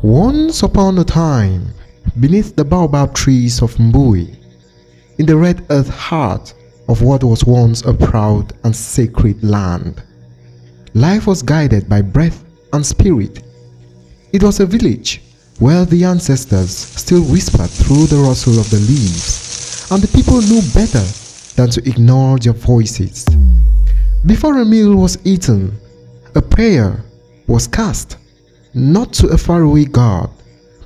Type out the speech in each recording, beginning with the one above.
Once upon a time, beneath the baobab trees of Mbui, in the red earth heart of what was once a proud and sacred land, life was guided by breath and spirit. It was a village where the ancestors still whispered through the rustle of the leaves, and the people knew better than to ignore their voices. Before a meal was eaten, a prayer was cast, not to a faraway god,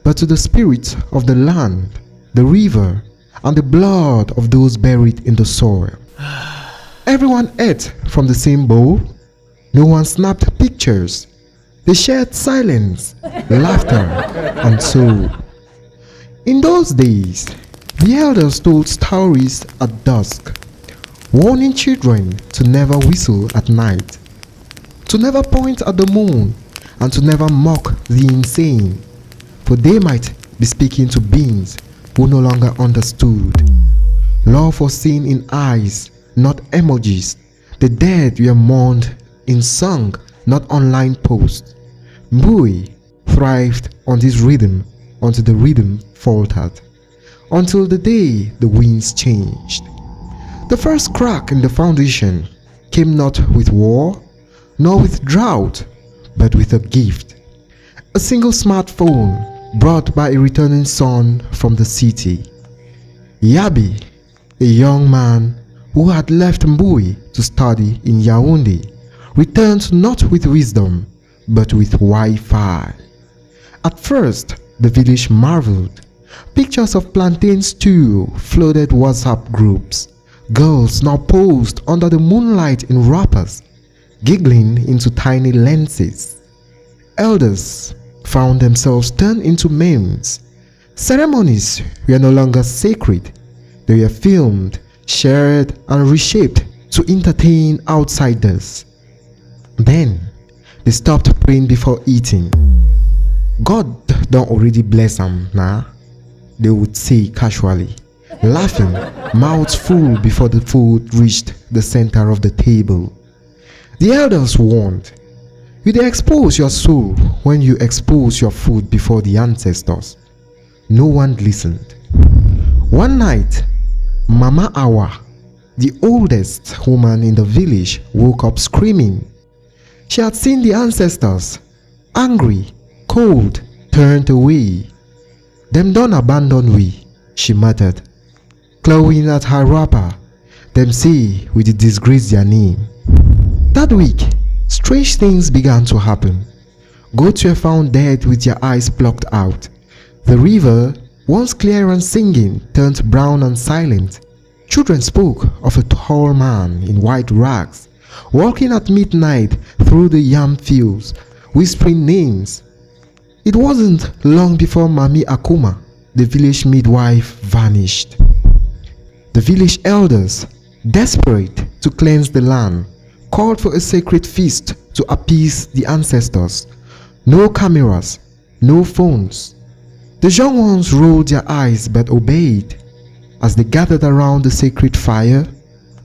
but to the spirit of the land, the river, and the blood of those buried in the soil. Everyone ate from the same bowl. No one snapped pictures. They shared silence, laughter, and soul. In those days, the elders told stories at dusk, warning children to never whistle at night, to never point at the moon, and to never mock the insane, for they might be speaking to beings who no longer understood. Love was seen in eyes, not emojis. The dead were mourned in song, not online posts. Mbui thrived on this rhythm until the rhythm faltered, until the day the winds changed. The first crack in the foundation came not with war, nor with drought, but with a gift. A single smartphone brought by a returning son from the city. Yabi, a young man who had left Mbui to study in Yaoundé, returned not with wisdom, but with Wi-Fi. At first, the village marveled. Pictures of plantain stew flooded WhatsApp groups. Girls now posed under the moonlight in wrappers, giggling into tiny lenses. Elders found themselves turned into memes. Ceremonies were no longer sacred. They were filmed, shared, and reshaped to entertain outsiders. Then, they stopped praying before eating. God don't already bless them, nah? They would say casually, laughing, mouths full before the food reached the center of the table. The elders warned, you dey expose your soul when you expose your food before the ancestors. No one listened. One night, Mama Awa, the oldest woman in the village, woke up screaming. She had seen the ancestors, angry, cold, turned away. Them don't abandon we, she muttered, clawing at her wrapper. Them say we did disgrace their name. That week, strange things began to happen. Goats were found dead with their eyes plucked out. The river, once clear and singing, turned brown and silent. Children spoke of a tall man in white rags, walking at midnight through the yam fields, whispering names. It wasn't long before Mami Akuma, the village midwife, vanished. The village elders, desperate to cleanse the land, called for a sacred feast to appease the ancestors. No cameras, no phones. The young ones rolled their eyes but obeyed. As they gathered around the sacred fire,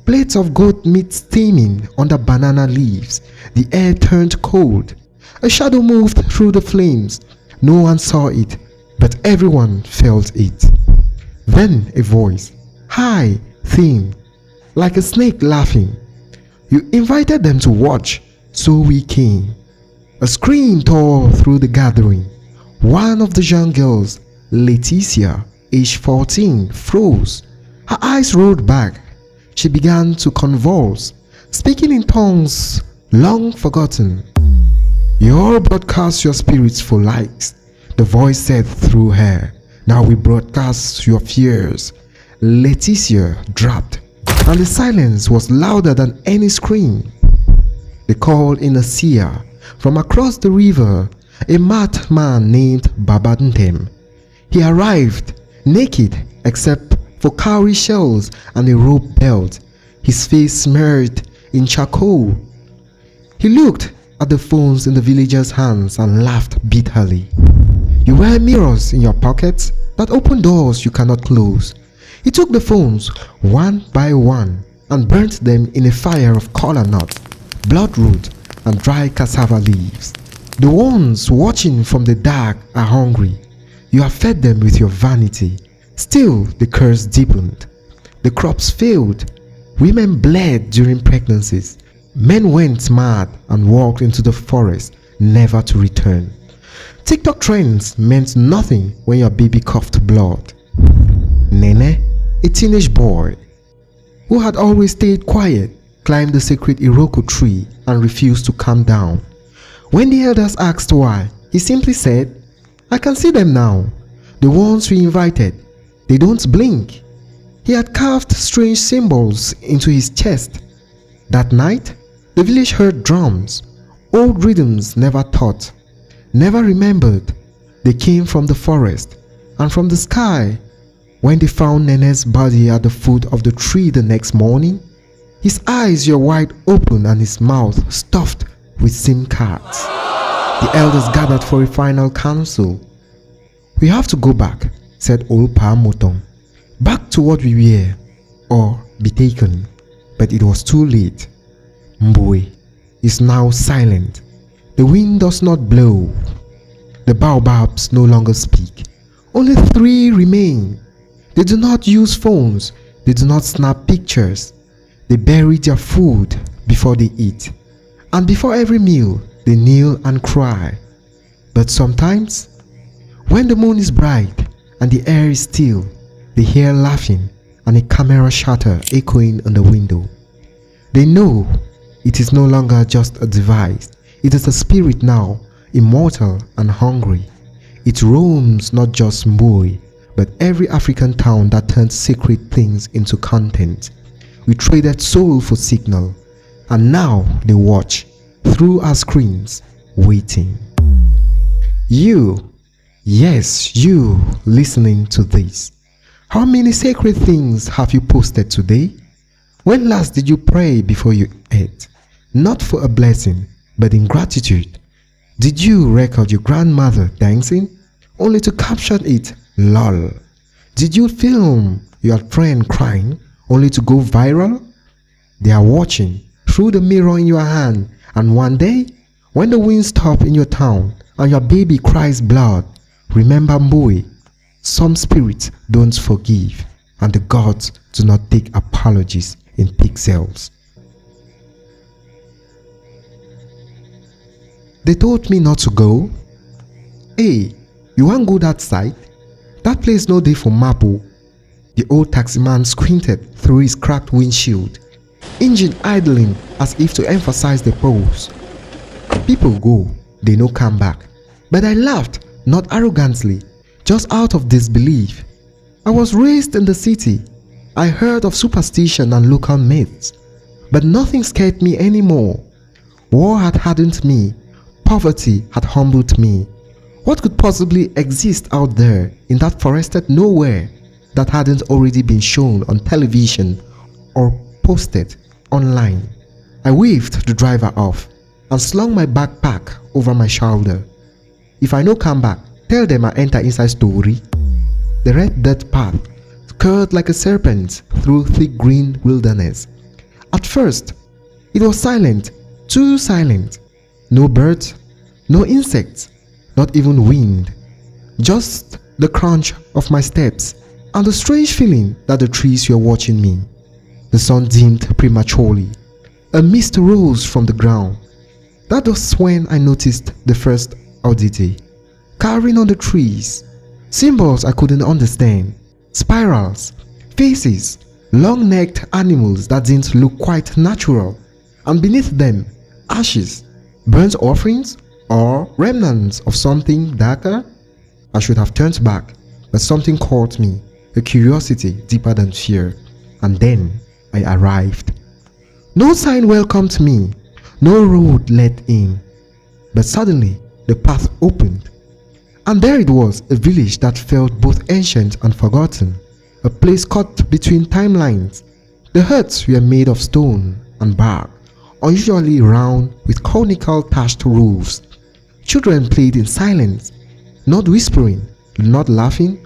plates of goat meat steaming under banana leaves, the air turned cold. A shadow moved through the flames. No one saw it, but everyone felt it. Then a voice, high, thin, like a snake laughing. You invited them to watch, so we came. A scream tore through the gathering. One of the young girls, Leticia, aged 14, froze. Her eyes rolled back. She began to convulse, speaking in tongues long forgotten. You all broadcast your spirits for likes, the voice said through her. Now we broadcast your fears. Leticia dropped, and the silence was louder than any scream. They called in a seer from across the river, a mad man named Babantem. He arrived naked except for cowrie shells and a rope belt, his face smeared in charcoal. He looked at the phones in the villagers' hands and laughed bitterly. You wear mirrors in your pockets that open doors you cannot close. He took the phones one by one and burnt them in a fire of kola nut, bloodroot, and dry cassava leaves. The ones watching from the dark are hungry. You have fed them with your vanity. Still, the curse deepened. The crops failed. Women bled during pregnancies. Men went mad and walked into the forest, never to return. TikTok trends meant nothing when your baby coughed blood. Nene, a teenage boy who had always stayed quiet, climbed the sacred Iroko tree and refused to calm down. When the elders asked why, he simply said, "I can see them now. The ones we invited. They don't blink." He had carved strange symbols into his chest. That night, the village heard drums, old rhythms never taught, never remembered. They came from the forest and from the sky. When they found Nene's body at the foot of the tree the next morning, his eyes were wide open and his mouth stuffed with SIM cards. The elders gathered for a final council. "We have to go back," said old Pa Motong. "Back to what we were, or be taken." But it was too late. Mbui is now silent. The wind does not blow. The baobabs no longer speak. Only 3 remain. They do not use phones. They do not snap pictures. They bury their food before they eat. And before every meal, they kneel and cry. But sometimes, when the moon is bright and the air is still, they hear laughing and a camera shutter echoing on the window. They know it is no longer just a device. It is a spirit now, immortal and hungry. It roams not just Mbui, but every African town that turns sacred things into content. We traded soul for signal, and now they watch through our screens, waiting. You, yes, you listening to this. How many sacred things have you posted today? When last did you pray before you ate? Not for a blessing, but in gratitude. Did you record your grandmother dancing, only to capture it lol? Did you film your friend crying, only to go viral? They are watching through the mirror in your hand, and one day, when the wind stops in your town and your baby cries blood, remember Mbui. Some spirits don't forgive, and the gods do not take apologies in pixels. They told me not to go. Hey, you want go that side? That place no day for Mapo. The old taximan squinted through his cracked windshield, engine idling as if to emphasize the pose. People go, they no come back. But I laughed, not arrogantly, just out of disbelief. I was raised in the city. I heard of superstition and local myths, but nothing scared me anymore. War had hardened me. Poverty had humbled me. What could possibly exist out there in that forested nowhere that hadn't already been shown on television or posted online? I waved the driver off and slung my backpack over my shoulder. If I no come back, tell them I enter inside story. The red dirt path curled like a serpent through thick green wilderness. At first, it was silent, too silent. No birds, no insects, not even wind. Just the crunch of my steps and the strange feeling that the trees were watching me. The sun dimmed prematurely. A mist rose from the ground. That was when I noticed the first oddity. Carving on the trees, symbols I couldn't understand, spirals, faces, long-necked animals that didn't look quite natural, and beneath them, ashes, burnt offerings, or remnants of something darker. I should have turned back, but something caught me, a curiosity deeper than fear, and then I arrived. No sign welcomed me, no road led in, but suddenly the path opened, and there it was, a village that felt both ancient and forgotten, a place caught between timelines. The huts were made of stone and bark, unusually round with conical thatched roofs. Children played in silence, not whispering, not laughing,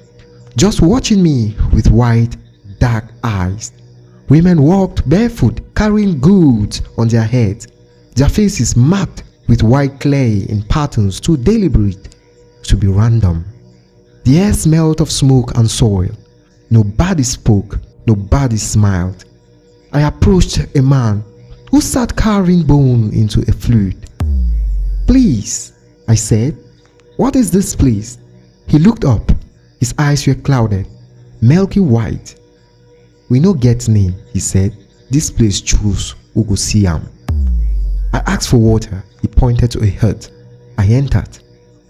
just watching me with wide, dark eyes. Women walked barefoot, carrying goods on their heads, their faces marked with white clay in patterns too deliberate to be random. The air smelled of smoke and soil. Nobody spoke, nobody smiled. I approached a man who sat carving bone into a flute. "Please," I said, "what is this place?" He looked up. His eyes were clouded, milky white. "We no get name," he said. "This place choose who go see am." I asked for water. He pointed to a hut. I entered.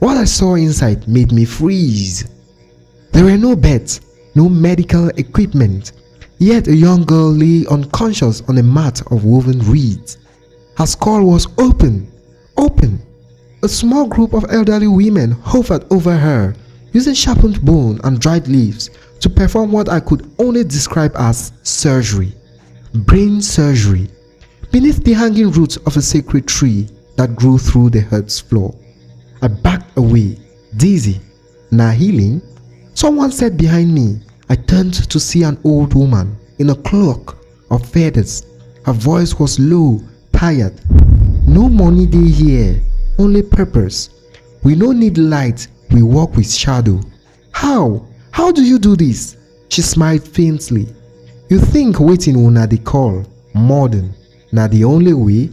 What I saw inside made me freeze. There were no beds, no medical equipment, yet a young girl lay unconscious on a mat of woven reeds. Her skull was open. A small group of elderly women hovered over her, using sharpened bone and dried leaves to perform what I could only describe as surgery. Brain surgery. Beneath the hanging roots of a sacred tree that grew through the hut's floor. I backed away, dizzy. "Na healing?" Someone said behind me. I turned to see an old woman in a cloak of feathers. Her voice was low, tired. "No money dey here, only purpose. We no need light, we walk with shadow." How? How do you do this?" She smiled faintly. "You think waiting una dey call modern na the only way?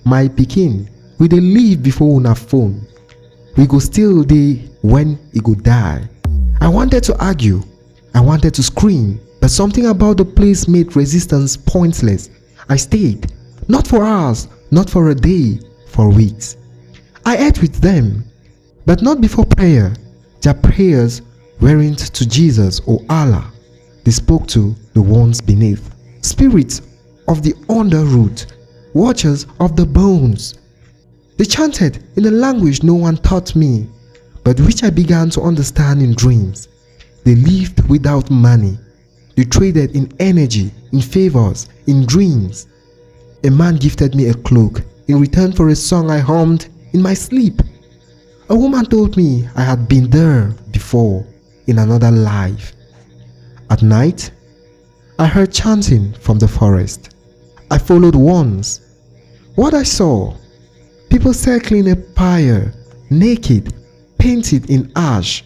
My pikin, we dey live before una phone. We go still dey when e go die." I wanted to argue. I wanted to scream, but something about the place made resistance pointless. I stayed, not for hours, not for a day, for weeks. I ate with them, but not before prayer. Their prayers weren't to Jesus or Allah. They spoke to the ones beneath, spirits of the underroot, watchers of the bones. They chanted in a language no one taught me, but which I began to understand in dreams. They lived without money. They traded in energy, in favors, in dreams. A man gifted me a cloak in return for a song I hummed in my sleep. A woman told me I had been there before in another life. At night, I heard chanting from the forest. I followed once. What I saw, people circling a pyre, naked, painted in ash.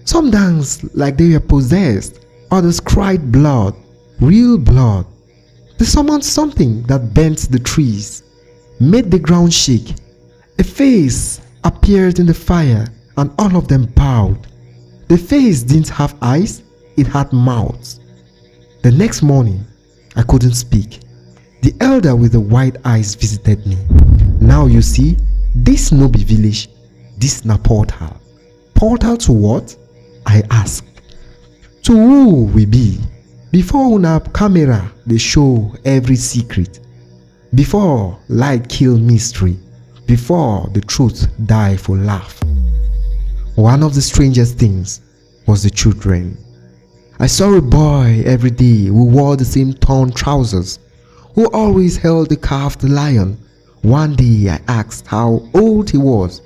Some danced like they were possessed, others cried blood, real blood. They summoned something that bent the trees, made the ground shake. A face appeared in the fire and all of them bowed. The face didn't have eyes, it had mouths. The next morning, I couldn't speak. The elder with the white eyes visited me. "Now you see, this no be village, this na portal." "Portal to what?" I asked. "To who we be. Before una camera they show every secret. Before light kill mystery. Before the truth die for laugh." One of the strangest things was the children. I saw a boy every day who wore the same torn trousers, who always held the carved lion. One day I asked how old he was.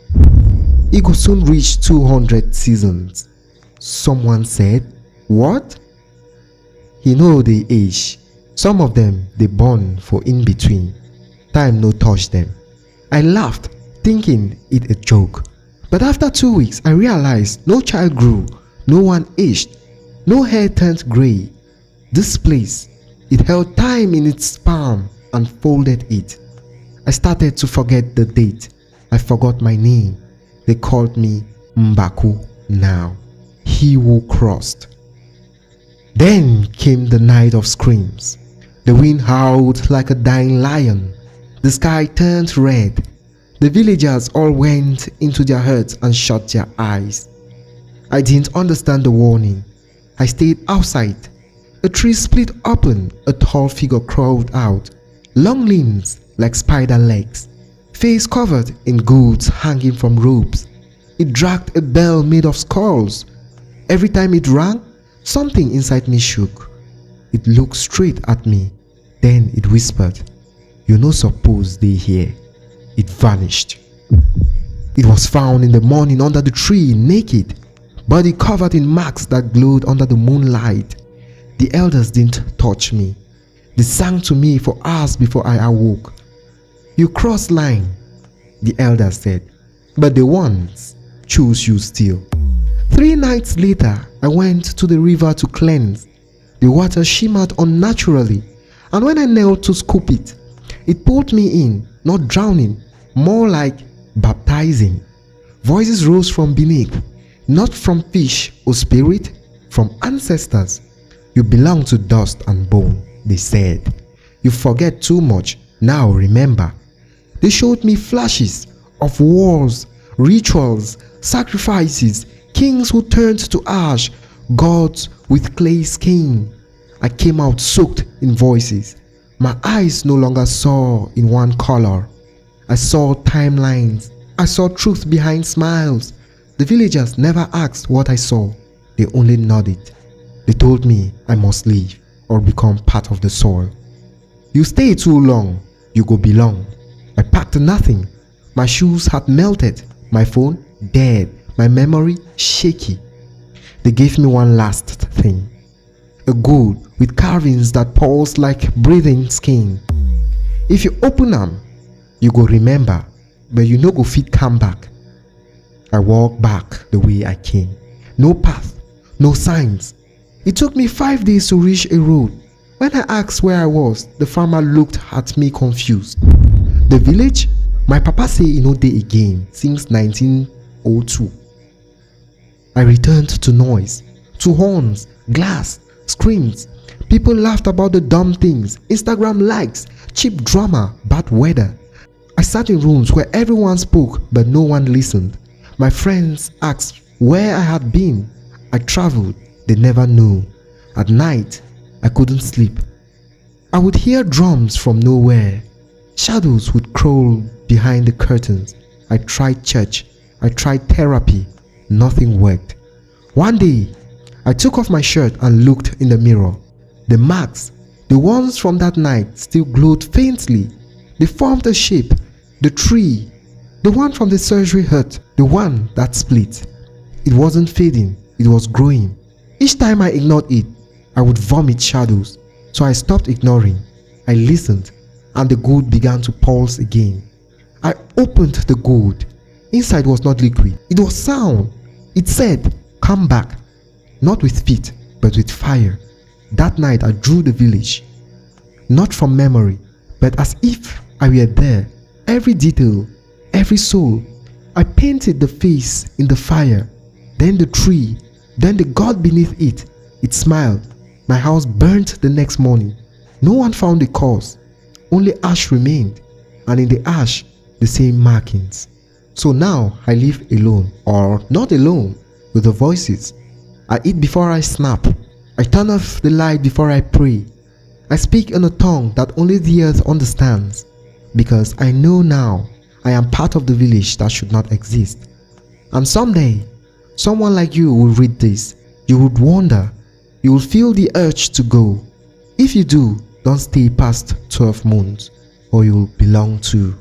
"He could soon reach 200 seasons." Someone said, "What?" "He know the age. Some of them they born for in between. Time no touch them." I laughed, thinking it a joke. But after 2 weeks, I realized no child grew, no one aged, no hair turned gray. This place, it held time in its palm and folded it. I started to forget the date. I forgot my name. They called me Mbaku now, he who crossed. Then came the night of screams. The wind howled like a dying lion. The sky turned red. The villagers all went into their huts and shut their eyes. I didn't understand the warning. I stayed outside. A tree split open. A tall figure crawled out. Long limbs like spider legs. Face covered in goods hanging from ropes. It dragged a bell made of skulls. Every time it rang, something inside me shook. It looked straight at me. Then it whispered, "You no suppose they here." It vanished. It was found in the morning under the tree, naked, body covered in marks that glowed under the moonlight. The elders didn't touch me. They sang to me for hours before I awoke. "You crossed line. the elder said, but the ones choose you still. 3 nights later, I went to the river to cleanse. The water shimmered unnaturally, and when I knelt to scoop it, it pulled me in, not drowning, more like baptizing. Voices rose from beneath, not from fish or spirit, from ancestors. You belong to dust and bone, they said. You forget too much, now remember. They showed me flashes of wars, rituals, sacrifices, kings who turned to ash, gods with clay skin. I came out soaked in voices. My eyes no longer saw in one color. I saw timelines. I saw truth behind smiles. The villagers never asked what I saw. They only nodded. They told me I must leave or become part of the soil. You stay too long, you go belong. I packed nothing. My shoes had melted. My phone dead. My memory shaky. They gave me one last thing. A gold with carvings that pulse like breathing skin. If you open them, you go remember, but you no go fit come back. I walk back the way I came. No path, no signs. It took me 5 days to reach a road. When I asked where I was, the farmer looked at me confused. The village? My papa say e no dey again since 1902. I returned to noise, to horns, glass, screams. People laughed about the dumb things, Instagram likes, cheap drama, bad weather. I sat in rooms where everyone spoke but no one listened. My friends asked where I had been. I traveled, they never knew. At night, I couldn't sleep. I would hear drums from nowhere. Shadows would crawl behind the curtains. I tried church, I tried therapy. Nothing worked. One day, I took off my shirt and looked in the mirror. The marks, the ones from that night, still glowed faintly. They formed a shape. The tree, the one from the surgery hut, the one that split. It wasn't fading, it was growing. Each time I ignored it, I would vomit shadows. So I stopped ignoring. I listened, and the gold began to pulse again. I opened the gold. Inside was not liquid, it was sound. It said, "Come back." Not with feet, but with fire. That night I drew the village. Not from memory, but as if I were there. Every detail, every soul. I painted the face in the fire, then the tree, then the God beneath it. It smiled. My house burnt the next morning. No one found the cause. Only ash remained, and in the ash, the same markings. So now I live alone, or not alone, with the voices. I eat before I snap. I turn off the light before I pray. I speak in a tongue that only the earth understands, because I know now I am part of the village that should not exist. And someday, someone like you will read this. You would wonder. You will feel the urge to go. If you do, don't stay past 12 months, or you will belong to